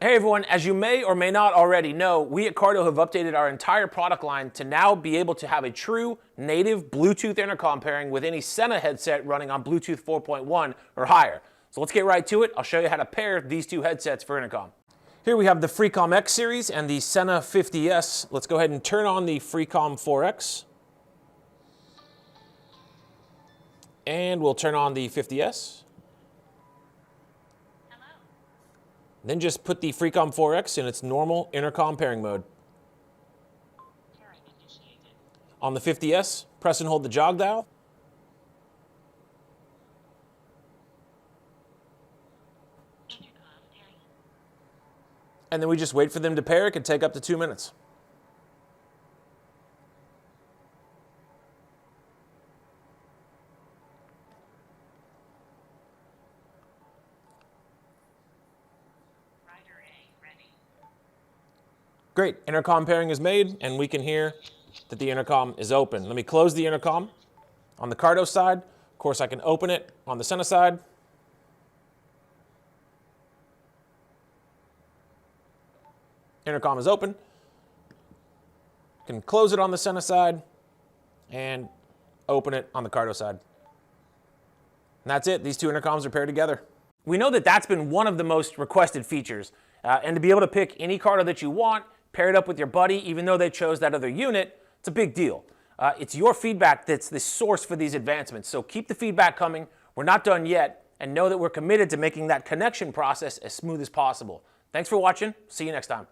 Hey everyone, as you may or may not already know, we at Cardo have updated our entire product line to now be able to have a true native Bluetooth intercom pairing with any Sena headset running on Bluetooth 4.1 or higher. So let's get right to it. I'll show you how to pair these two headsets for intercom. Here we have the Freecom X series and the Sena 50S. Let's go ahead and turn on the Freecom 4X. And we'll turn on the 50S. Then just put the Freecom 4X in its normal intercom pairing mode. On the 50S, press and hold the jog dial. And then we just wait for them to pair. It can take up to 2 minutes. Great, intercom pairing is made, and we can hear that the intercom is open. Let me close the intercom on the Cardo side. Of course, I can open it on the Sena side. Intercom is open. Can close it on the Sena side and open it on the Cardo side. And that's it. These two intercoms are paired together. We know that that's been one of the most requested features. And to be able to pick any Cardo that you want, pair it up with your buddy, even though they chose that other unit, it's a big deal. It's your feedback that's the source for these advancements. So keep the feedback coming. We're not done yet, and know that we're committed to making that connection process as smooth as possible. Thanks for watching. See you next time.